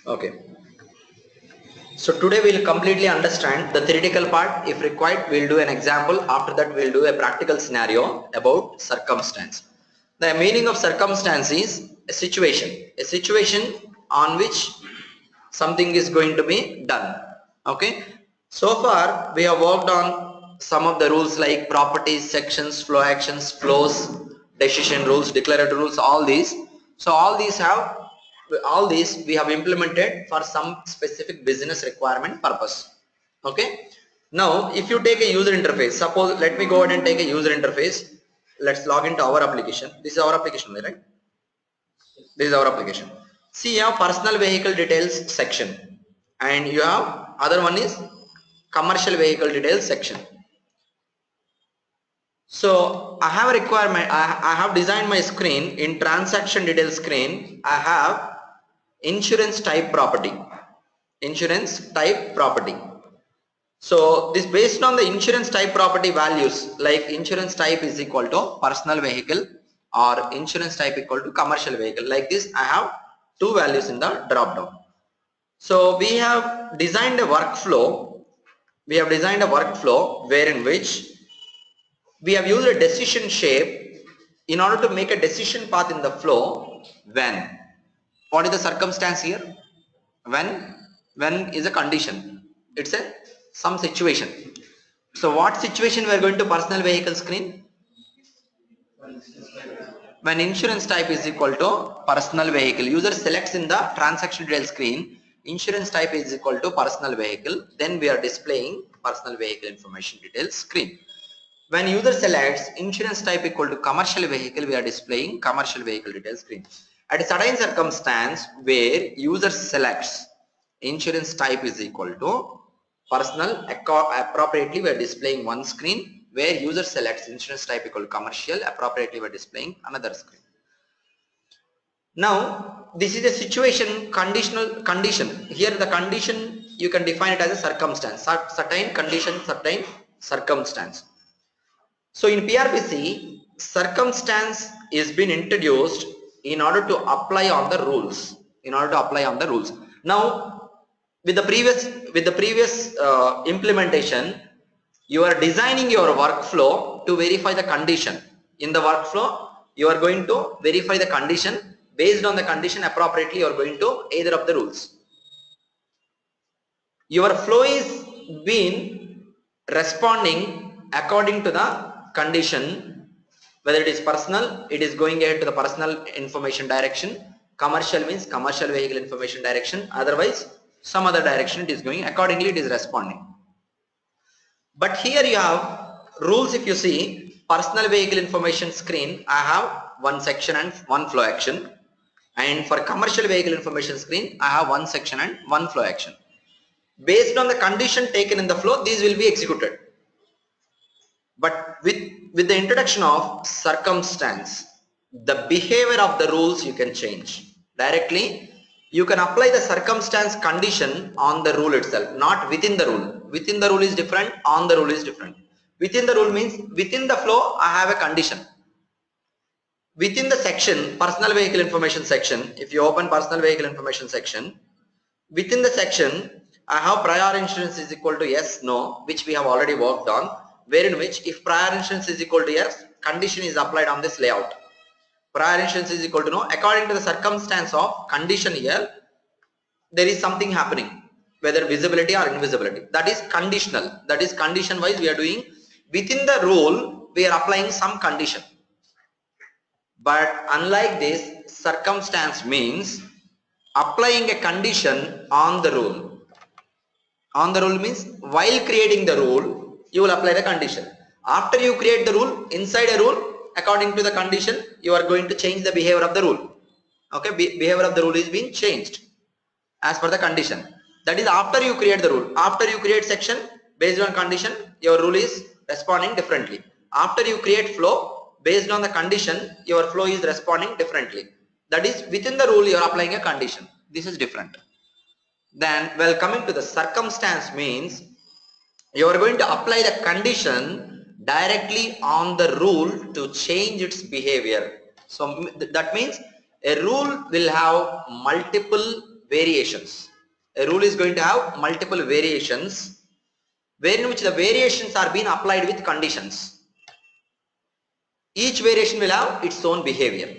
Okay. So today we'll completely understand the theoretical part. If required, we'll do an example. After that, we'll do a practical scenario about circumstance. The meaning of circumstance is a situation on which something is going to be done. Okay. So far, we have worked on some of the rules like properties, sections, flow actions, flows, decision rules, declarative rules, all these. So all these we have implemented for some specific business requirement purpose. Okay. Now, if you take a user interface, suppose let me go ahead and take a user interface. Let's log into our application. This is our application, right? This is our application. See, you have personal vehicle details section, and you have other one is commercial vehicle details section. So I have a requirement. I have designed my screen in transaction details screen. I have insurance type property. Insurance type property. So this based on the insurance type property values, like insurance type is equal to personal vehicle or insurance type equal to commercial vehicle. Like this, I have two values in the drop down. So we have designed a workflow. We have designed a workflow wherein which we have used a decision shape in order to make a decision path in the flow when. What is the circumstance here? When is a condition. It's a some situation. So what situation we are going to personal vehicle screen? When insurance type is equal to personal vehicle. User selects in the transaction detail screen insurance type is equal to personal vehicle. Then we are displaying personal vehicle information details screen. When user selects insurance type equal to commercial vehicle, we are displaying commercial vehicle details screen. At a certain circumstance where user selects insurance type is equal to personal, appropriately we are displaying one screen. Where user selects insurance type equal to commercial, appropriately we are displaying another screen. Now this is a situation conditional condition. Here the condition you can define it as a circumstance. Certain condition, certain circumstance. So in PRPC, circumstance is been introduced in order to apply on the rules. In order to apply on the rules. Now, with the previous implementation, you are designing your workflow to verify the condition. In the workflow, you are going to verify the condition. Based on the condition, appropriately you are going to either of the rules. Your flow is been responding according to the condition. Whether it is personal, it is going ahead to the personal information direction. Commercial means commercial vehicle information direction. Otherwise, some other direction it is going. Accordingly, it is responding. But here you have rules. If you see personal vehicle information screen, I have one section and one flow action. And for commercial vehicle information screen, I have one section and one flow action. Based on the condition taken in the flow, these will be executed. But with the introduction of circumstance, the behavior of the rules you can change. Directly, you can apply the circumstance condition on the rule itself, not within the rule. Within the rule is different, on the rule is different. Within the rule means within the flow, I have a condition. Within the section, personal vehicle information section, if you open personal vehicle information section, within the section, I have prior insurance is equal to yes, no, which we have already worked on, wherein which if prior insurance is equal to yes, condition is applied on this layout. Prior insurance is equal to no, according to the circumstance of condition here, there is something happening, whether visibility or invisibility. That is conditional. That is condition wise we are doing. Within the rule, we are applying some condition. But unlike this, circumstance means applying a condition on the rule. On the rule means while creating the rule, you will apply the condition. After you create the rule, inside a rule, according to the condition, you are going to change the behavior of the rule. Okay, behavior of the rule is being changed as per the condition. That is after you create the rule. After you create section, based on condition, your rule is responding differently. After you create flow, based on the condition, your flow is responding differently. That is within the rule you are applying a condition. This is different. Then, well, coming to the circumstance means you are going to apply the condition directly on the rule to change its behavior. So that means a rule will have multiple variations. A rule is going to have multiple variations, wherein which the variations are being applied with conditions. Each variation will have its own behavior.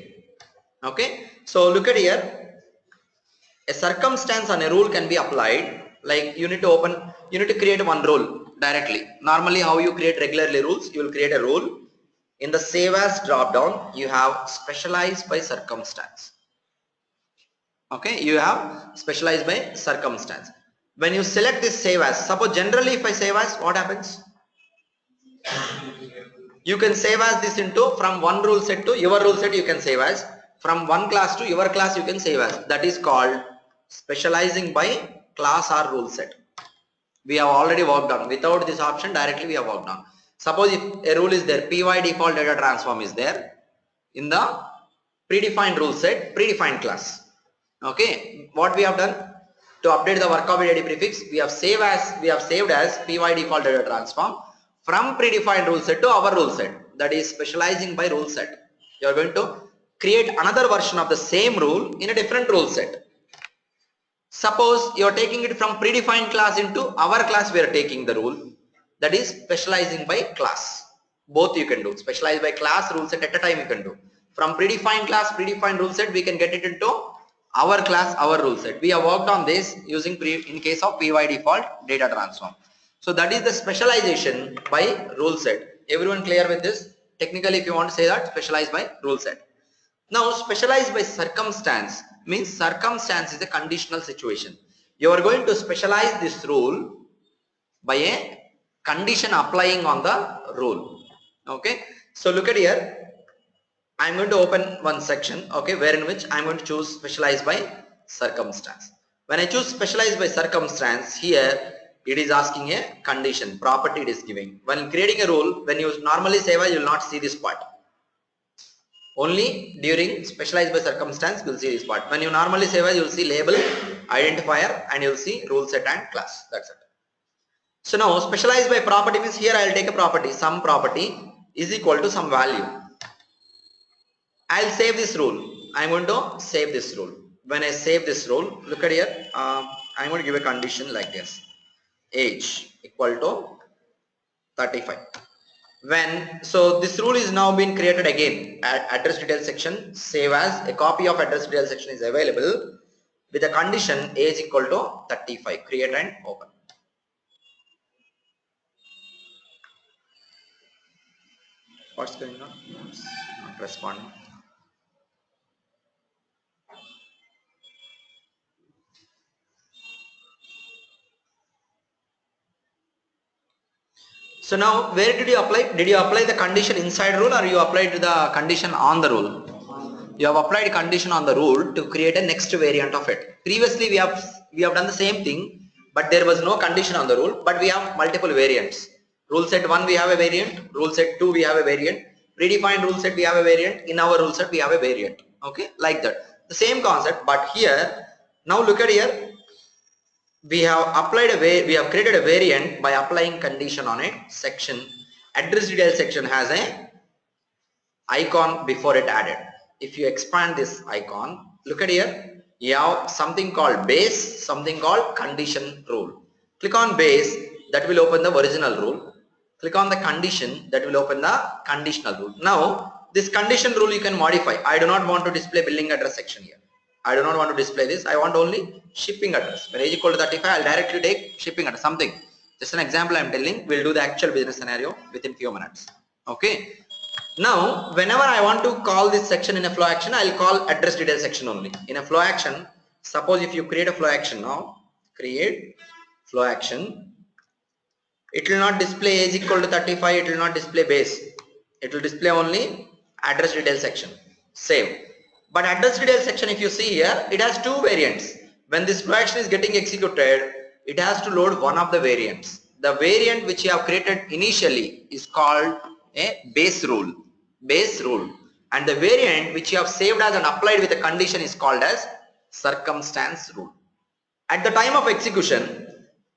Okay, so look at here. A circumstance on a rule can be applied. Like you need to create one rule directly. Normally, how you create regularly rules, you will create a rule. In the save as drop down, you have specialized by circumstance. Okay, you have specialized by circumstance. When you select this save as, suppose generally if I save as, what happens? You can save as this into from one rule set to your rule set, you can save as. From one class to your class, you can save as. That is called specializing by class or rule set. We have already worked on. Without this option, directly we have worked on. Suppose if a rule is there, py default data transform is there in the predefined rule set, predefined class. Okay, what we have done to update the work object id prefix, we have saved as py default data transform from predefined rule set to our rule set. That is specializing by rule set. You are going to create another version of the same rule in a different rule set. Suppose you are taking it from predefined class into our class, we are taking the rule. That is specializing by class. Both you can do. Specialize by class, rule set at a time you can do. From predefined class, predefined rule set, we can get it into our class, our rule set. We have worked on this using in case of py default data transform. So that is the specialization by rule set. Everyone clear with this? Technically, if you want to say that, specialize by rule set. Now, specialize by circumstance means circumstance is a conditional situation. You are going to specialize this rule by a condition applying on the rule. Okay. So look at here. I am going to open one section, okay, wherein which I am going to choose specialize by circumstance. When I choose specialize by circumstance, here it is asking a condition, property it is giving. When creating a rule, when you normally save as, you will not see this part. Only during specialized by circumstance, you will see this part. When you normally save as, you will see label, identifier, and you will see rule set and class. That's it. So now specialized by property means here I will take a property, some property is equal to some value. I'll save this rule. I'm going to save this rule. When I save this rule, look at here. I'm going to give a condition like this: age equal to 35. So this rule is now been created again. Address detail section, save as, a copy of address detail section is available with a condition age equal to 35. Create and open. What's going on? It's not responding. So now, where did you apply? Did you apply the condition inside rule, or you applied the condition on the rule? You have applied condition on the rule to create a next variant of it. Previously, we have done the same thing, but there was no condition on the rule, but we have multiple variants. Rule set 1 we have a variant, rule set 2 we have a variant, predefined rule set we have a variant, in our rule set we have a variant. Okay, like that. The same concept, but here, now look at here. We have created a variant by applying condition on it. Section, address detail section has a icon before it added. If you expand this icon, look at here, you have something called base, something called condition rule. Click on base, that will open the original rule. Click on the condition, that will open the conditional rule. Now this condition rule you can modify. I do not want to display billing address section here. I do not want to display this. I want only shipping address. When age equal to 35, I'll directly take shipping address, something. Just an example I'm telling. We'll do the actual business scenario within few minutes. Okay. Now, whenever I want to call this section in a flow action, I'll call address detail section only. In a flow action, suppose if you create a flow action now, create flow action, it will not display age equal to 35, it will not display base. It will display only address detail section. Save. But address detail section, if you see here, it has two variants. When this flow action is getting executed, it has to load one of the variants. The variant which you have created initially is called a base rule. Base rule. And the variant which you have saved as and applied with a condition is called as circumstance rule. At the time of execution,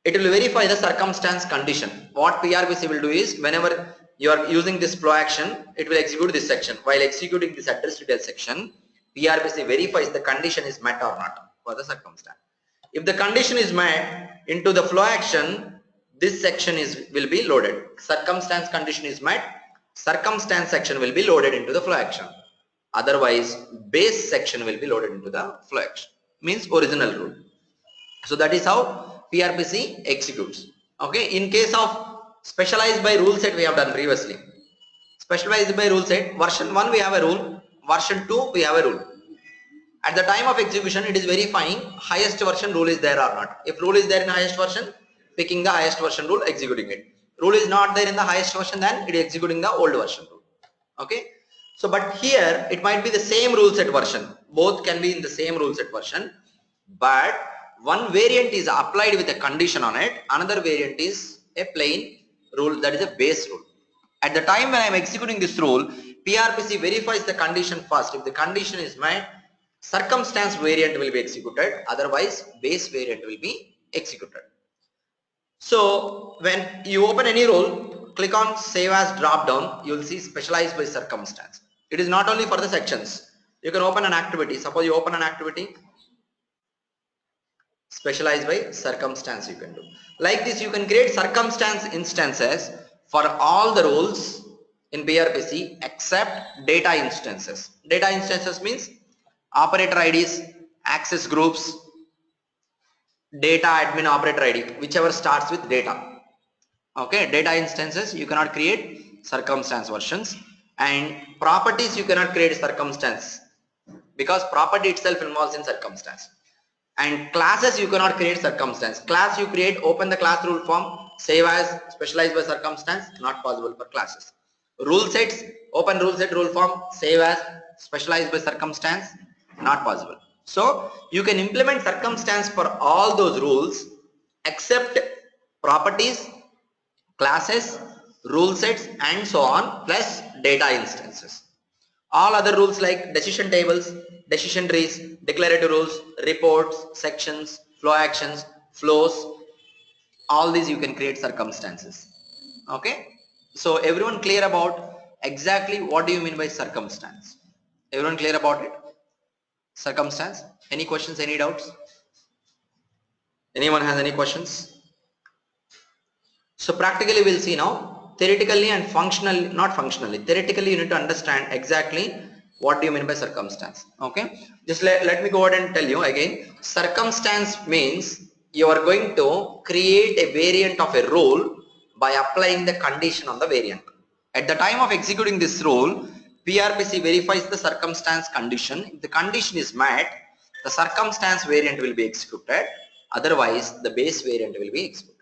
it will verify the circumstance condition. What PRBC will do is, whenever you are using this flow action, it will execute this section. While executing this address detail section, PRBC verifies the condition is met or not for the circumstance. If the condition is met into the flow action, this section will be loaded. Circumstance condition is met, circumstance section will be loaded into the flow action. Otherwise, base section will be loaded into the flow action. Means original rule. So that is how PRPC executes. Okay. In case of specialized by rule set, we have done previously. Specialized by rule set, version 1 we have a rule, version 2 we have a rule. At the time of execution, it is verifying highest version rule is there or not. If rule is there in the highest version, picking the highest version rule, executing it. Rule is not there in the highest version, then it is executing the old version rule. Okay. So, but here it might be the same rule set version. Both can be in the same rule set version, but one variant is applied with a condition on it. Another variant is a plain rule, that is a base rule. At the time when I am executing this rule, PRPC verifies the condition first. If the condition is met, circumstance variant will be executed, otherwise base variant will be executed. So when you open any role, click on save as drop down, you will see specialized by circumstance. It is not only for the sections. You can open an activity. Suppose you open an activity, specialized by circumstance you can do. Like this, you can create circumstance instances for all the roles in PRPC except data instances. Data instances means operator IDs, access groups, data admin operator ID, whichever starts with data. Okay, data instances you cannot create circumstance versions, and properties you cannot create circumstance because property itself involves in circumstance. And classes you cannot create circumstance. Class you create, open the class rule form, save as specialized by circumstance, not possible for classes. Rule sets, open rule set rule form, save as specialized by circumstance, not possible. So you can implement circumstance for all those rules except properties, classes, rule sets and so on, plus data instances. All other rules like decision tables, decision trees, declarative rules, reports, sections, flow actions, flows, all these you can create circumstances. Okay. So everyone clear about exactly what do you mean by circumstance? Everyone clear about it? Circumstance? Any questions, any doubts? Anyone has any questions? So practically we'll see now. Theoretically and functionally, not functionally, theoretically you need to understand exactly what do you mean by circumstance. Okay, just let me go ahead and tell you again. Circumstance means you are going to create a variant of a rule by applying the condition on the variant. At the time of executing this rule, PRPC verifies the circumstance condition. If the condition is met, the circumstance variant will be executed, otherwise the base variant will be executed.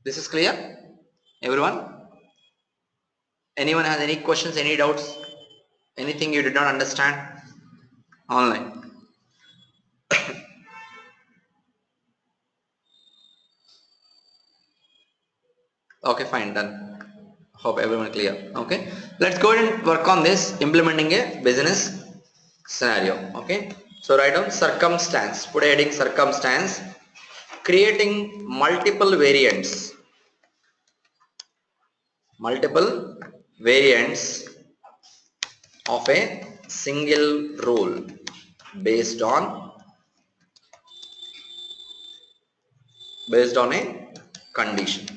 This is clear, everyone? Anyone has any questions, any doubts, anything you did not understand? Online. Okay, fine, done. Hope everyone clear. Okay, let's go ahead and work on this, implementing a business scenario. Okay, so write down circumstance, put a heading circumstance, creating multiple variants of a single rule based on a condition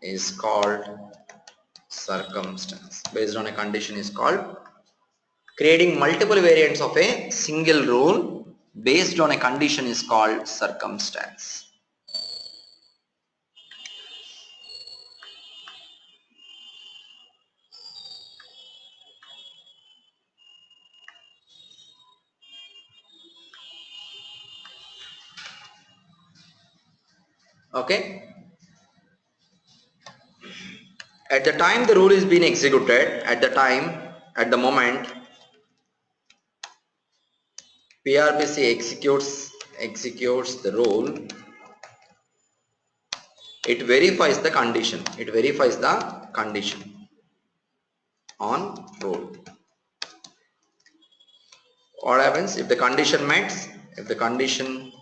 is called circumstance. Based on a condition is called creating multiple variants of a single rule based on a condition is called circumstance. Okay. At the time the rule is being executed, at the moment PRPC executes the rule, it verifies the condition. On rule. What happens if the condition met? If the condition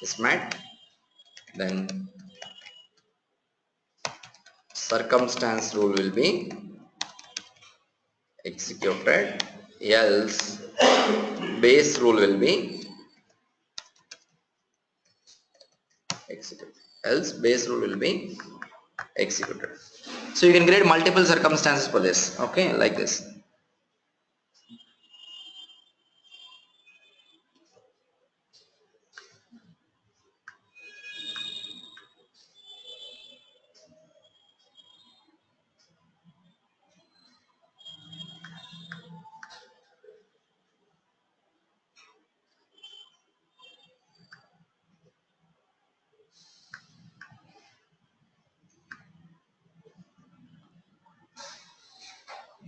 is met, then circumstance rule will be executed, else base rule will be executed, else base rule will be executed. So you can create multiple circumstances for this, okay, like this.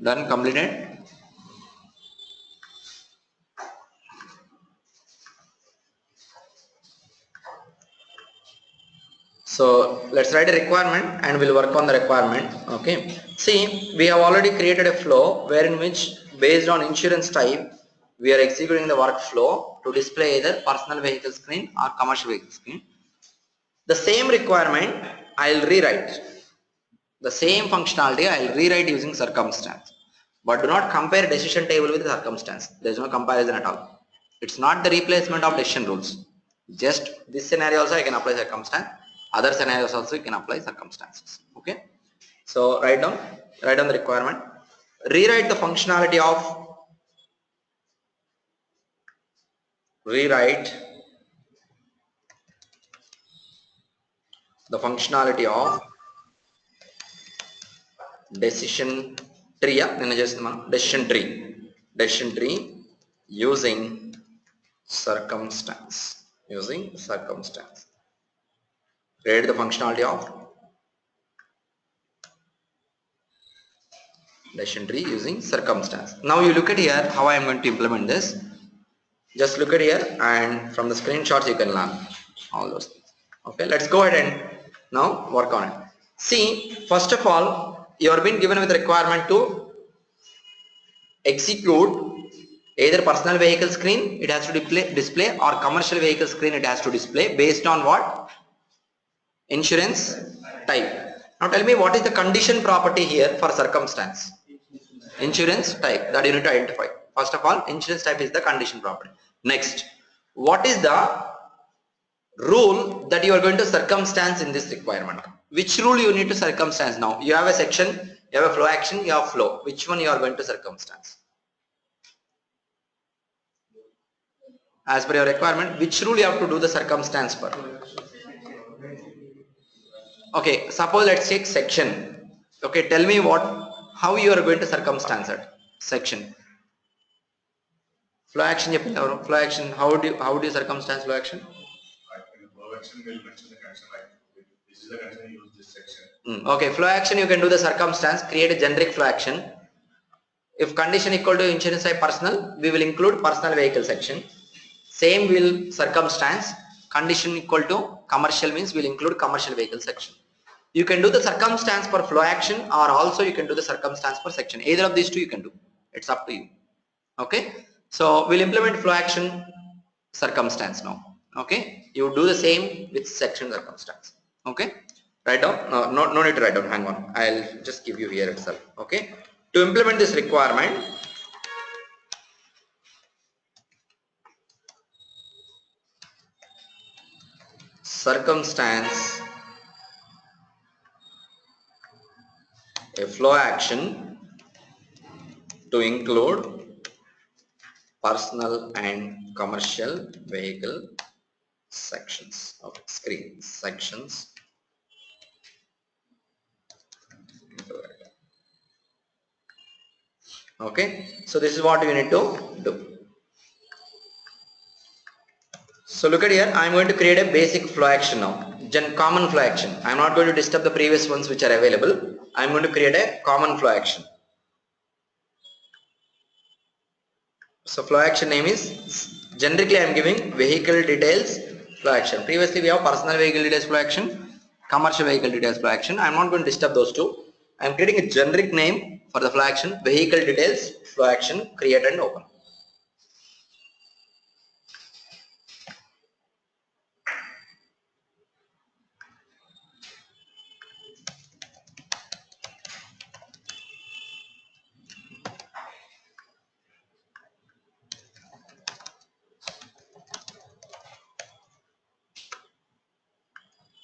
Done, completed. So let's write a requirement and we'll work on the requirement. Okay, see, we have already created a flow wherein which based on insurance type we are executing the workflow to display either personal vehicle screen or commercial vehicle screen. The same requirement I'll rewrite, the same functionality I'll rewrite using circumstance, but do not compare decision table with circumstance. There is no comparison at all. It's not the replacement of decision rules. Just this scenario also I can apply circumstance, other scenarios also you can apply circumstances. Okay, so write down the requirement, rewrite the functionality of decision tree, decision tree using circumstance, create the functionality of decision tree using circumstance. Now you look at here how I am going to implement this. Just look at here and from the screenshots you can learn all those things. Okay, let's go ahead and now work on it. See, first of all, you are being given with the requirement to execute either personal vehicle screen it has to display or commercial vehicle screen it has to display based on what? Insurance type. Now tell me, what is the condition property here for circumstance? Insurance type, that you need to identify. First of all, insurance type is the condition property. Next, what is the rule that you are going to circumstance in this requirement? Which rule you need to circumstance? Now you have a section, you have a flow action, you have flow. Which one you are going to circumstance? As per your requirement, which rule you have to do the circumstance for? Okay, suppose let's take section. Okay, tell me how you are going to circumstance it. Section. Flow action, flow action. How do you circumstance flow action? Flow action will mention the condition like this is the condition, use this section. Okay, flow action you can do the circumstance, create a generic flow action. If condition equal to insurance type personal, we will include personal vehicle section. Same will circumstance, condition equal to commercial means we'll include commercial vehicle section. You can do the circumstance for flow action or also you can do the circumstance for section. Either of these two you can do. It's up to you. Okay. So we'll implement flow action circumstance now. Okay. You do the same with section circumstance. Okay. Write down. No need to write down. Hang on. I'll just give you here itself. Okay. To implement this requirement, circumstance a flow action to include personal and commercial vehicle sections. Okay, screen sections. Okay, so this is what you need to do. So look at here, I am going to create a basic flow action now, common flow action. I am not going to disturb the previous ones which are available. I am going to create a common flow action. So flow action name is, generically I am giving vehicle details flow action. Previously we have personal vehicle details flow action, commercial vehicle details flow action. I am not going to disturb those two. I am creating a generic name for the flow action, vehicle details flow action, create and open.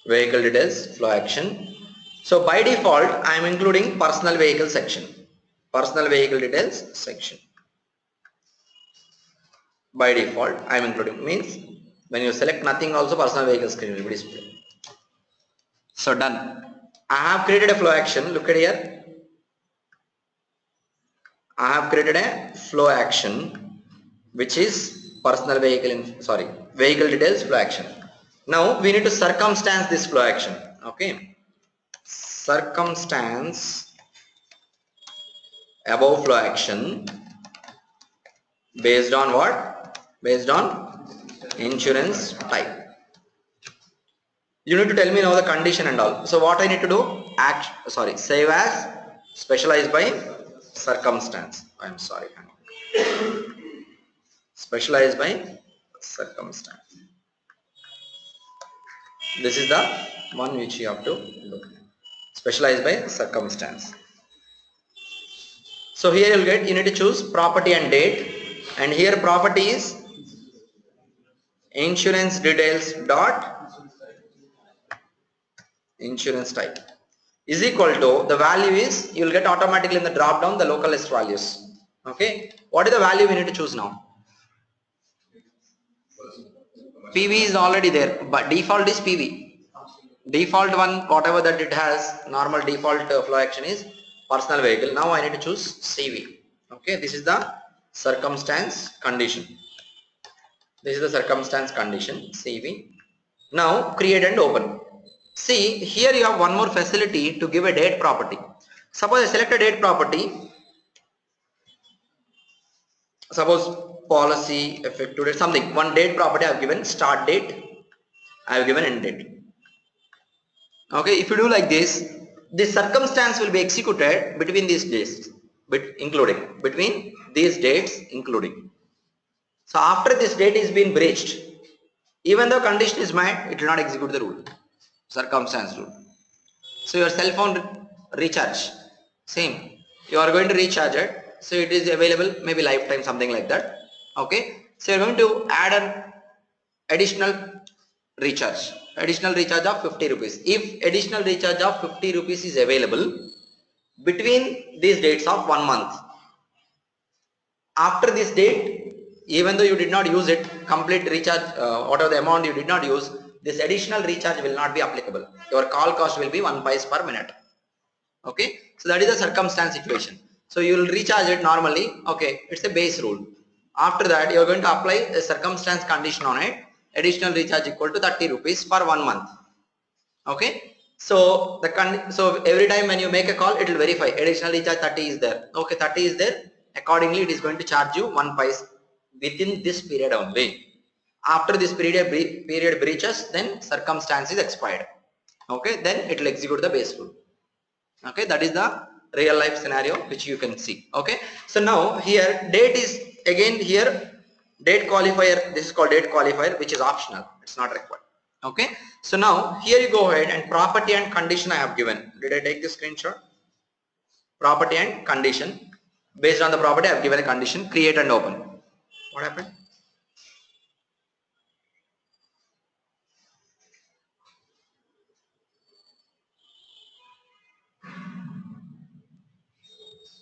vehicle details, flow action. So by default, I am including personal vehicle section, personal vehicle details section. By default, I am including, means when you select nothing also personal vehicle screen will be displayed. So done. I have created a flow action. Look at here. I have created a flow action which is personal vehicle vehicle details flow action. Now we need to circumstance this flow action. Okay. Circumstance above flow action based on what? Based on insurance type. You need to tell me now the condition and all. So what I need to do? Save as specialized by circumstance. I'm sorry. Specialized by circumstance. This is the one which you have to look. Specialized by circumstance. So here you need to choose property and date, and here property is insurance details dot insurance type is equal to the value is, you will get automatically in the drop down the local list values. Okay, what is the value we need to choose now? PV is already there, but default is PV. Default one, whatever that it has, normal default flow action is personal vehicle. Now I need to choose CV. Okay, this is the circumstance condition. This is the circumstance condition CV. Now create and open. See, here you have one more facility to give a date property. Suppose I select a date property. Suppose policy effective date, something, one date property I have given start date, I have given end date. Okay, if you do like this circumstance will be executed between these dates, between these dates including. So after this date is been breached, even though condition is met, it will not execute the rule, circumstance rule. So your cell phone recharge, same, you are going to recharge it, so it is available maybe lifetime, something like that. Okay, so you are going to add an additional recharge of 50 rupees. If additional recharge of 50 rupees is available between these dates of 1 month, after this date, even though you did not use it, complete recharge, whatever the amount you did not use, this additional recharge will not be applicable. Your call cost will be 1 paise per minute. Okay, so that is the circumstance situation. So you will recharge it normally. Okay, it's a base rule. After that, you are going to apply a circumstance condition on it. Additional recharge equal to 30 rupees for 1 month. Okay, so so every time when you make a call, it will verify additional recharge 30 is there. Okay, 30 is there. Accordingly, it is going to charge you 1 paise within this period only. After this period breaches, then circumstance is expired. Okay, then it will execute the base rule. Okay, that is the real life scenario which you can see. Okay, so now here date is again here date qualifier. This is called date qualifier, which is optional, it's not required. Okay, so now here you go ahead and property and condition I have given. Did I take the screenshot? Property and condition. Based on the property I have given a condition, create and open. What happened?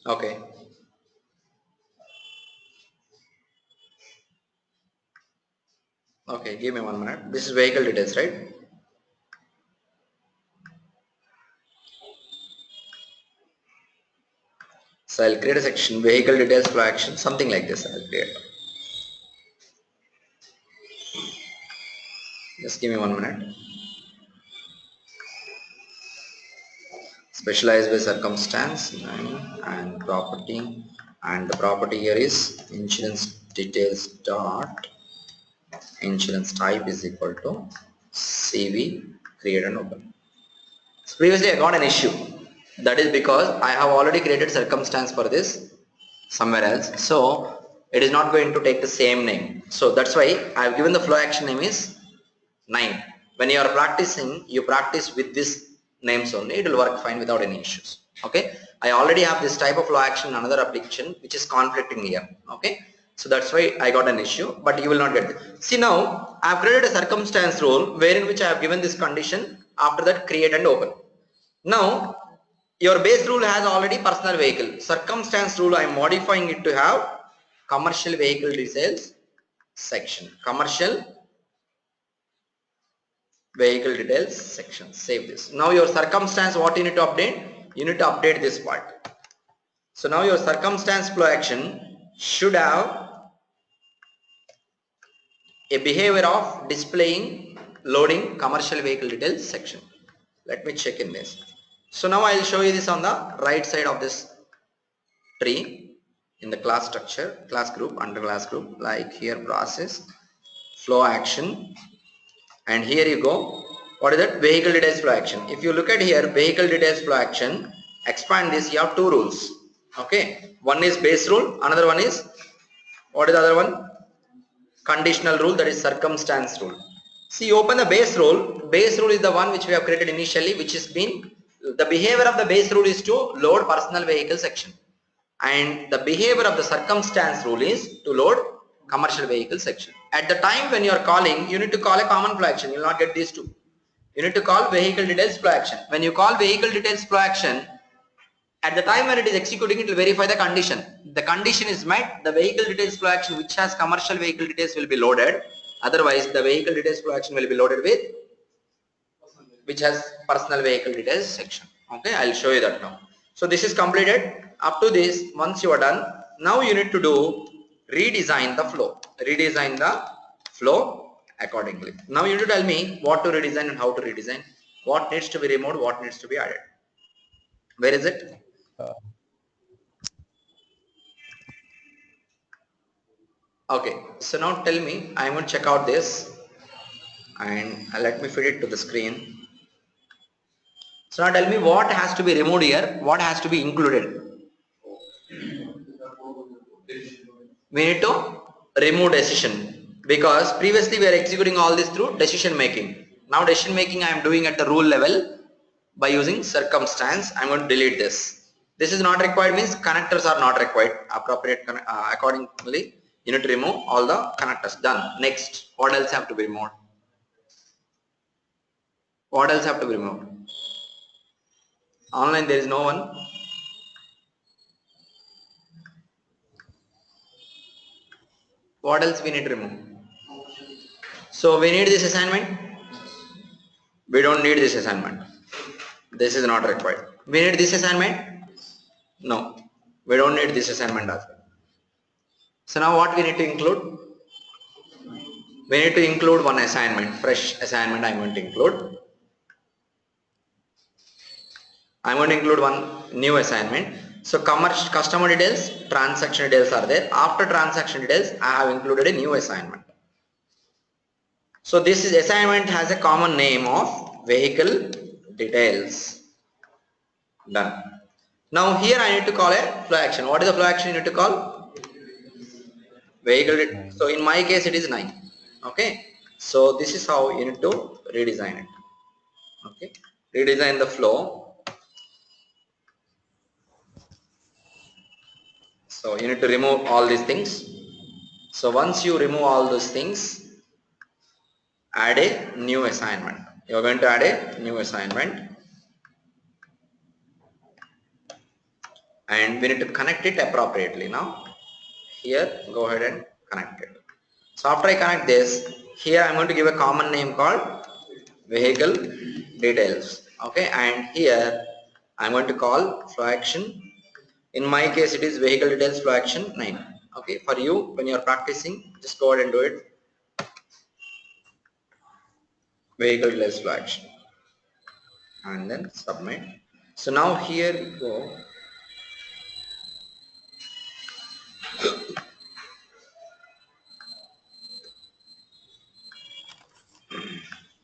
Okay, okay, give me 1 minute. This is vehicle details, right? So I'll create a section, vehicle details flow action, something like this I'll create. Just give me 1 minute. Specialized by circumstance and property, and the property here is insurance details dot insurance type is equal to CV, create and open. So previously I got an issue. That is because I have already created circumstance for this somewhere else, so it is not going to take the same name. So that's why I have given the flow action name is 9. When you are practicing, you practice with this names only, it will work fine without any issues. Okay, I already have this type of flow action in another application which is conflicting here. Okay, so that's why I got an issue, but you will not get it. See, now I have created a circumstance rule wherein which I have given this condition After that, create and open. Now, your base rule has already personal vehicle. Circumstance rule, I am modifying it to have commercial vehicle details section. Commercial vehicle details section. Save this. Now your circumstance, what you need to update? You need to update this part. So now your circumstance flow action should have a behavior of displaying loading commercial vehicle details section. Let me check in this. So now I will show you this on the right side of this tree in the class structure, class group, under class group, like here process, flow action, and here you go. What is that? Vehicle details flow action. If you look at here, vehicle details flow action, expand this, you have two rules. Okay, one is base rule, another one is, what is the other one? Conditional rule, that is circumstance rule. See, open the base rule. Base rule is the one which we have created initially, which has been, the behavior of the base rule is to load personal vehicle section, and the behavior of the circumstance rule is to load commercial vehicle section. At the time when you are calling, you need to call a common flow action. You will not get these two. You need to call vehicle details flow action. When you call vehicle details flow action, at the time when it is executing, it will verify the condition. The condition is met, the vehicle details flow action which has commercial vehicle details will be loaded. Otherwise, the vehicle details flow action will be loaded with which has personal vehicle details section. Okay, I will show you that now. So this is completed. Up to this, once you are done, now you need to do redesign the flow. Redesign the flow accordingly. Now you need to tell me what to redesign and how to redesign. What needs to be removed, what needs to be added. Where is it? Okay, so now tell me, I am going to check out this and let me feed it to the screen. So now tell me what has to be removed here, what has to be included. We need to remove decision, because previously we are executing all this through decision making. Now decision making I am doing at the rule level by using circumstance. I am going to delete this. This is not required means connectors are not required. Appropriate accordingly you need to remove all the connectors. Done. Next, what else have to be removed? What else have to be removed? Online there is no one. What else we need to remove? So we need this assignment. We don't need this assignment. This is not required. We need this assignment. No, we don't need this assignment as well. So now what we need to include? We need to include one assignment, fresh assignment I am going to include. I am going to include one new assignment. So customer details, transaction details are there. After transaction details, I have included a new assignment. So this is assignment has a common name of vehicle details. Done. Now here I need to call a flow action. What is the flow action you need to call? Vehicle. So in my case it is 9. Okay. So this is how you need to redesign it. Okay. Redesign the flow. So you need to remove all these things. So once you remove all those things, add a new assignment. You are going to add a new assignment, and we need to connect it appropriately. Now here go ahead and connect it. So after I connect this, here I am going to give a common name called vehicle details. Okay, and here I am going to call flow action. In my case it is vehicle details flow action 9. Okay, for you when you are practicing, just go ahead and do it. Vehicle details flow action and then submit. So now here you go.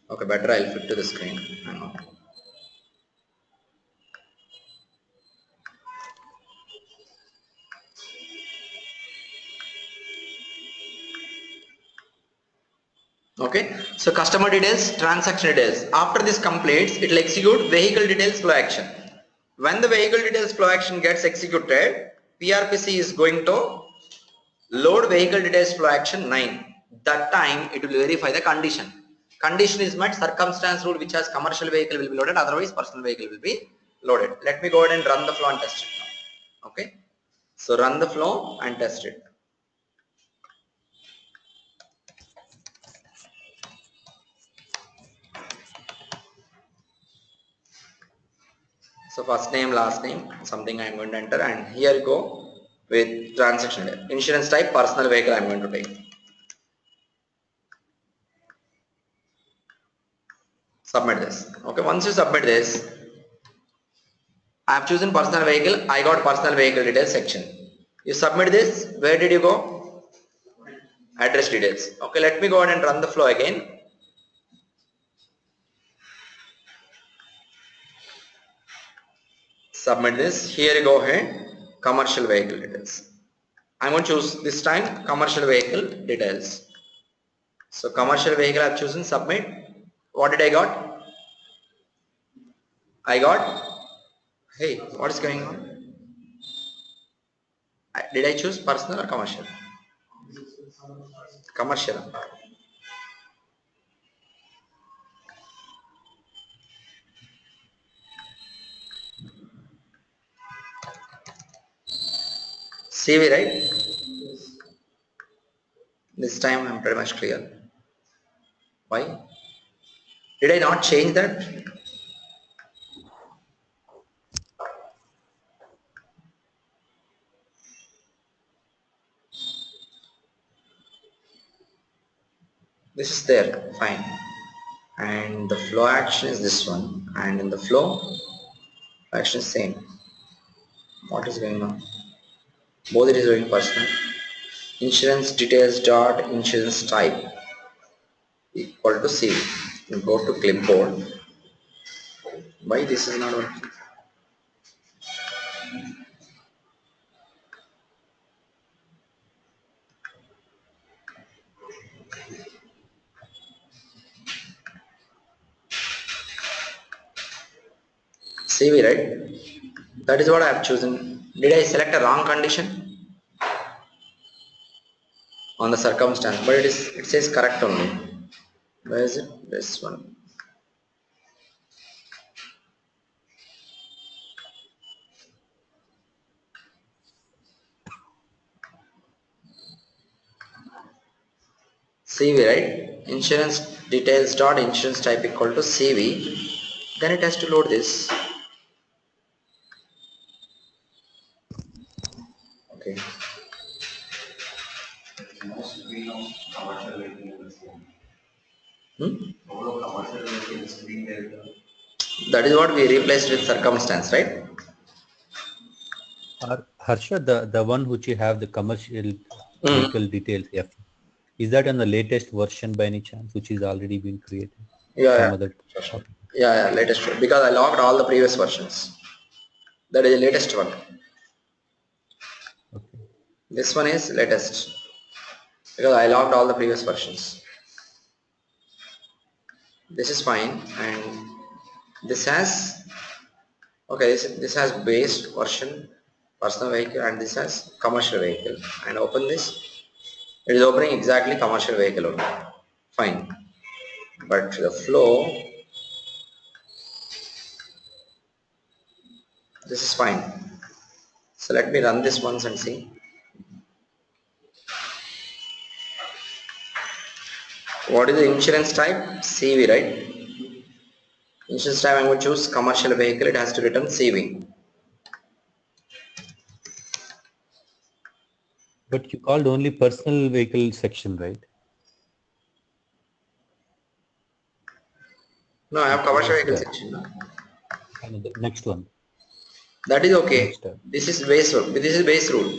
Okay, better I'll flip to the screen. Hang on. Okay, so customer details, transaction details. After this completes, it will execute vehicle details flow action. When the vehicle details flow action gets executed, PRPC is going to load vehicle details flow action 9. That time it will verify the condition. Condition is met, circumstance rule which has commercial vehicle will be loaded, otherwise personal vehicle will be loaded. Let me go ahead and run the flow and test it now. Okay, so run the flow and test it. So first name, last name, something I am going to enter, and here you go with transaction. Insurance type, personal vehicle I am going to take. Submit this. Okay, once you submit this, I have chosen personal vehicle. I got personal vehicle details section. You submit this. Where did you go? Address details. Okay, let me go ahead and run the flow again. Submit this. Here you go ahead. Commercial vehicle details. I'm going to choose this time commercial vehicle details. So commercial vehicle I've chosen. Submit. What did I got? I got. Hey, what is going on? Did I choose personal or commercial? Commercial. CV, right? This time I'm pretty much clear. Why? Did I not change that? This is there, fine. And the flow action is this one. And in the flow action is same. What is going on? Both it is doing personal. Insurance details dot insurance type equal to C. You go to clipboard. Why this is not working? CV, right? That is what I have chosen. Did I select a wrong condition on the circumstance? But it says correct only. Where is it? This one. CV, right? Insurance details dot insurance type equal to CV. Then it has to load this. Okay. Most we know commercial vehicle is Hmm? overall commercial vehicle is being there. That is what we replaced with circumstance, right? Harsha, the one which you have the commercial Mm. vehicle details, F, is that on the latest version by any chance, which is already been created? Yeah, Some yeah. other Sure. copy. Yeah, latest one. Because I logged all the previous versions. That is the latest one. Okay. This one is latest because I logged all the previous versions. This is fine, and this has okay. This has base version, personal vehicle, and this has commercial vehicle. And open this. It is opening exactly commercial vehicle only. Fine, but the flow. This is fine. So let me run this once and see. What is the insurance type? CV, right? Insurance type I'm going to choose commercial vehicle. It has to return CV. But you called only personal vehicle section, right? No, I have Okay, commercial what's vehicle that? section. No? The next one. That is okay. Next tab. This is base rule. This is base rule.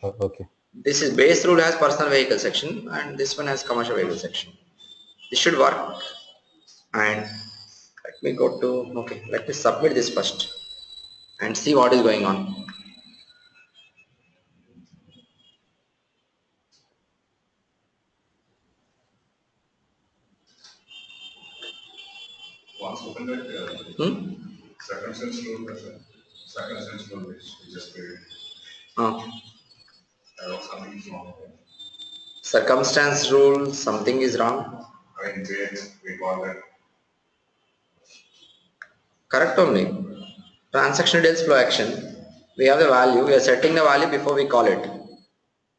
Oh, okay. This is base rule has personal vehicle section and this one has commercial vehicle section. This should work. And let me go to okay. Let me submit this first and see what is going on. Once open that Hmm? circumstantial which we just created, Oh. something is wrong there. Circumstance rule. Something is wrong. I mean, where we got that. Correct only. Transaction details flow action. We have the value. We are setting the value before we call it.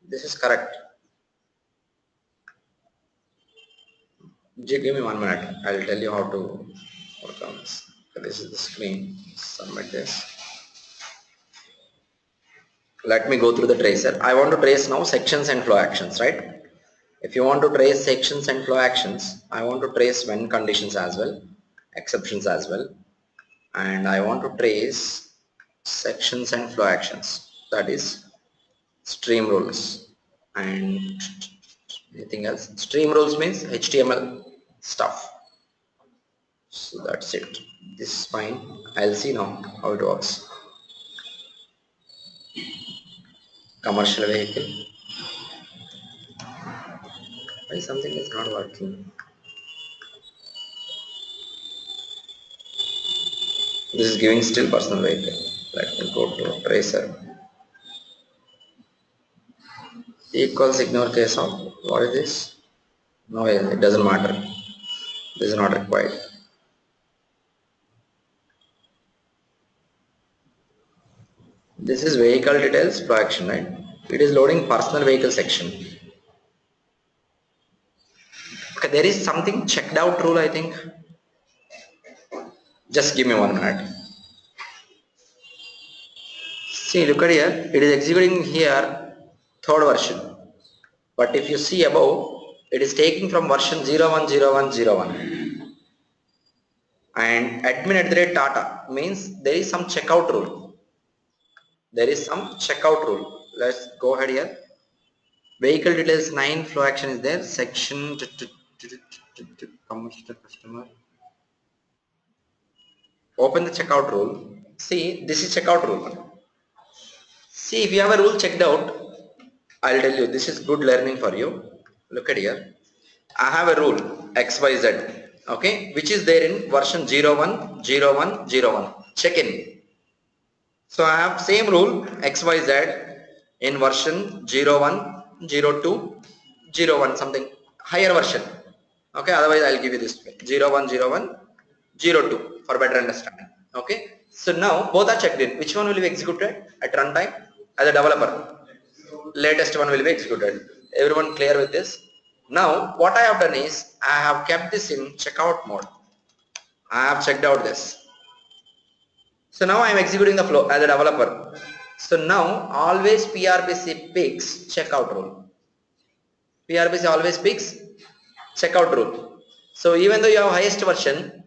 This is correct. Give me 1 minute. I'll tell you how to work on this. This is the screen. Submit this. Let me go through the tracer. I want to trace now sections and flow actions, right? If you want to trace sections and flow actions, I want to trace when conditions as well, exceptions as well, and I want to trace sections and flow actions, that is stream rules and anything else. Stream rules means HTML stuff. So that's it. This is fine. I'll see now how it works. Commercial vehicle. Why something is not working? This is giving still personal vehicle. Let me go to tracer. Equals ignore case of what is this? No, it doesn't matter. This is not required. This is vehicle details flow action, right? It is loading personal vehicle section. Okay, there is something checked out rule, I think. Just give me 1 minute. See, look at here. It is executing here third version. But if you see above, it is taking from version 010101. And admin@Tata means there is some checkout rule. There is some checkout rule. Let's go ahead here. Vehicle details 9 flow action is there. Section commercial customer. Open the checkout rule. See, this is checkout rule. See, if you have a rule checked out, I'll tell you, this is good learning for you. Look at here. I have a rule XYZ, okay, which is there in version 010101. Check in. So I have same rule XYZ in version 010201 something higher version. Okay, otherwise I'll give you this 010102 for better understanding. Okay, so now both are checked in. Which one will be executed at runtime? As a developer, latest one will be executed. Everyone clear with this? Now what I have done is I have kept this in checkout mode. I have checked out this. So now I am executing the flow as a developer. So now always PRBC picks checkout rule. PRBC always picks checkout rule. So even though you have highest version,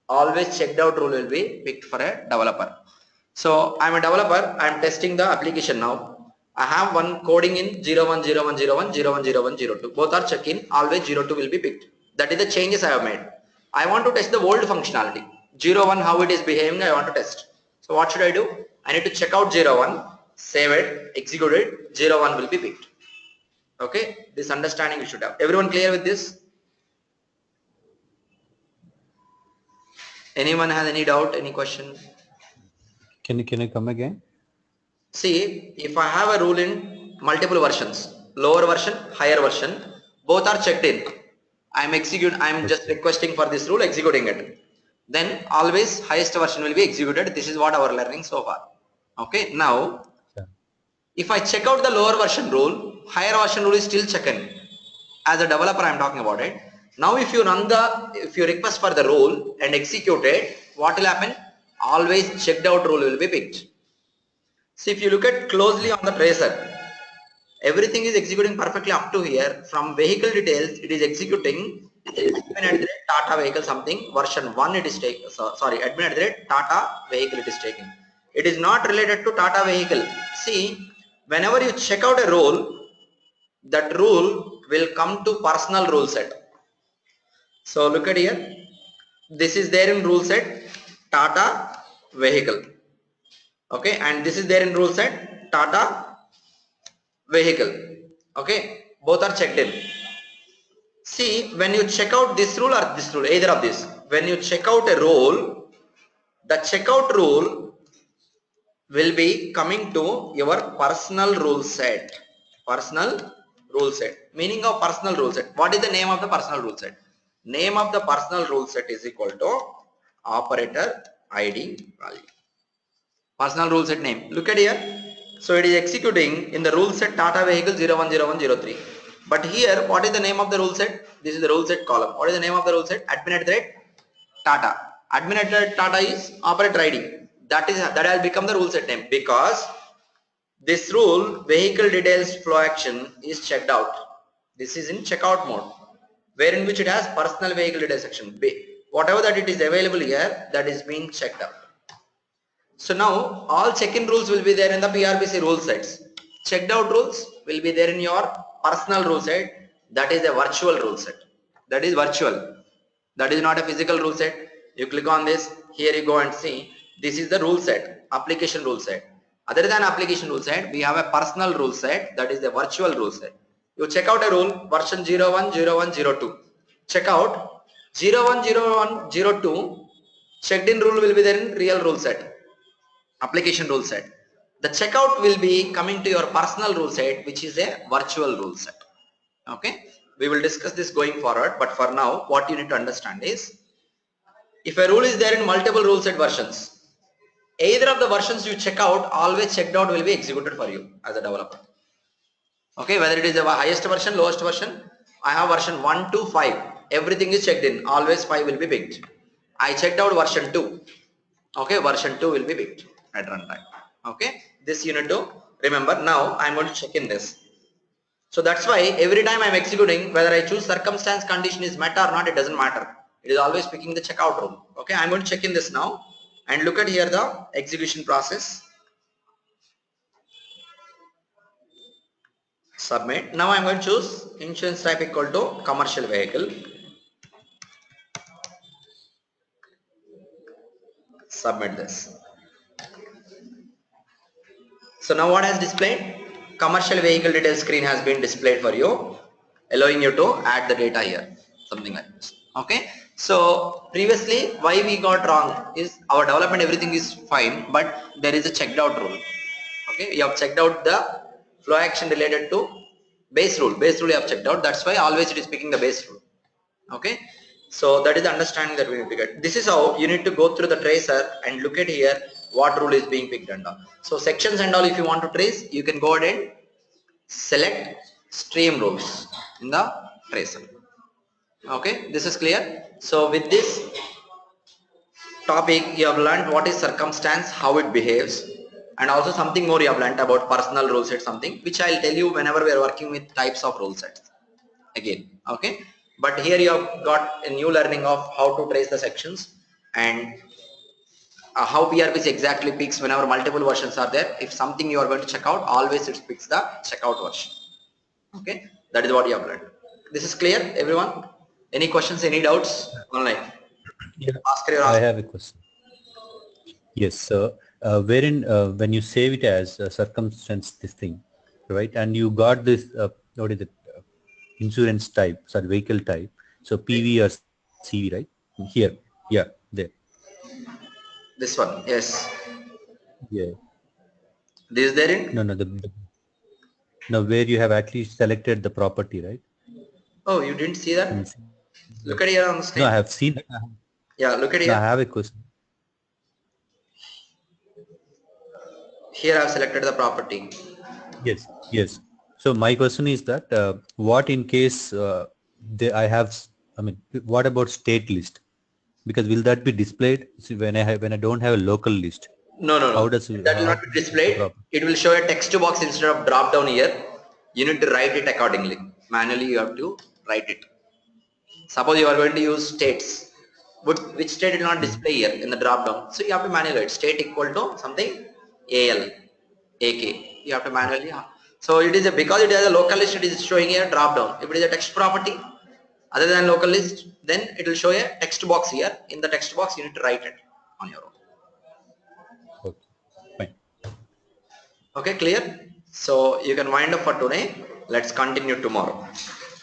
always checked out rule will be picked for a developer. So I am a developer, I am testing the application now. I have one coding in 010101, 010102. Both are check in, always 02 will be picked. That is the changes I have made. I want to test the old functionality. 01 how it is behaving, I want to test. So what should I do? I need to check out 01, save it, execute it, 01 will be picked. Okay, this understanding you should have. Everyone clear with this? Anyone has any doubt, any question? Can you come again? See, if I have a rule in multiple versions, lower version, higher version, both are checked in. I'm just requesting for this rule, executing it. Then always highest version will be executed. This is what our learning so far. Okay, now if I check out the lower version rule, higher version rule is still checked in. As a developer, I'm talking about it. Now if you request for the rule and execute it, what will happen? Always checked out rule will be picked. See, if you look at closely on the tracer, everything is executing perfectly up to here. From vehicle details, it is executing Tata vehicle something version 1 it is taking. Sorry, Tata vehicle it is taking. It is not related to Tata vehicle. See, whenever you check out a rule, that rule will come to personal rule set. So look at here. This is there in rule set Tata vehicle. Okay, and this is there in rule set Tata vehicle. Okay, both are checked in. See, when you check out this rule or this rule, either of this, when you check out a rule, the checkout rule will be coming to your personal rule set. Personal rule set. Meaning of personal rule set. What is the name of the personal rule set? Name of the personal rule set is equal to operator ID value. Personal rule set name. Look at here. So it is executing in the rule set Tata vehicle 010103. But here, what is the name of the rule set? This is the rule set column. What is the name of the rule set? Admin @Tata. Admin @Tata is operator ID. That has become the rule set name because this rule vehicle details flow action is checked out. This is in checkout mode, where in which it has personal vehicle details section. Whatever that it is available here, that is being checked out. So now all check-in rules will be there in the PRBC rule sets. Checked out rules will be there in your personal rule set. That is a virtual rule set. That is virtual. That is not a physical rule set. You click on this. Here you go and see. This is the rule set. Application rule set. Other than application rule set, we have a personal rule set. That is the virtual rule set. You check out a rule version 010102. Check out 010102. Checked in rule will be there in real rule set. Application rule set. The checkout will be coming to your personal rule set, which is a virtual rule set. Okay, we will discuss this going forward, but for now what you need to understand is, if a rule is there in multiple rule set versions, either of the versions you check out, always checked out will be executed for you as a developer. Okay, whether it is the highest version, lowest version, I have version 1 to 5, everything is checked in, always 5 will be picked. I checked out version 2. Okay, version 2 will be picked at runtime. Okay, this you need to remember. Now I am going to check in this. So that's why every time I am executing, whether I choose circumstance condition is met or not, it doesn't matter. It is always picking the checkout rule. Okay, I am going to check in this now and look at here the execution process. Submit. Now I am going to choose insurance type equal to commercial vehicle. Submit this. So now what has displayed? Commercial vehicle detail screen has been displayed for you, allowing you to add the data here, something like this. Okay, so previously why we got wrong is our development everything is fine, but there is a checked out rule. Okay, you have checked out the flow action related to base rule you have checked out. That's why always it is picking the base rule. Okay, so that is the understanding that we need to get. This is how you need to go through the tracer and look at here what rule is being picked and all. So sections and all, if you want to trace, you can go ahead and select stream rules in the tracer. Okay, this is clear. So with this topic you have learned what is circumstance, how it behaves, and also something more you have learned about personal rule set, something which I'll tell you whenever we are working with types of rule sets again. Okay, but here you have got a new learning of how to trace the sections and how PRBC exactly picks whenever multiple versions are there. If something you are going to check out, always it picks the checkout version. Okay, that is what you have learned. This is clear, everyone? Any questions, any doubts online? Yeah, Ask your I have a question. Yes, so wherein when you save it as circumstance this thing, right, and you got this what is it, insurance type, sorry, vehicle type, so PV or CV, right? Here, yeah, there. This one, yes. Yeah. This is there in? No, no, where you have at least selected the property, right? Oh, you didn't see that? Look at here on the screen. No, I have seen it. Yeah, look at No, I here. have a question. Here I have selected the property. Yes, yes. So my question is that what in case I have, I mean, what about state list? Because will that be displayed when I don't have a local list? No. How does That will not be displayed. It will show a text box instead of drop down here. You need to write it accordingly. Manually you have to write it. Suppose you are going to use states. Which state will not display here in the drop down. So you have to manually write state equal to something AL, AK. You have to manually. So it is because it is a local list, it is showing here drop down. If it is a text property other than local list, then it will show a text box here. In the text box you need to write it on your own. Okay, fine. Okay, clear? So you can wind up for today. Let's continue tomorrow.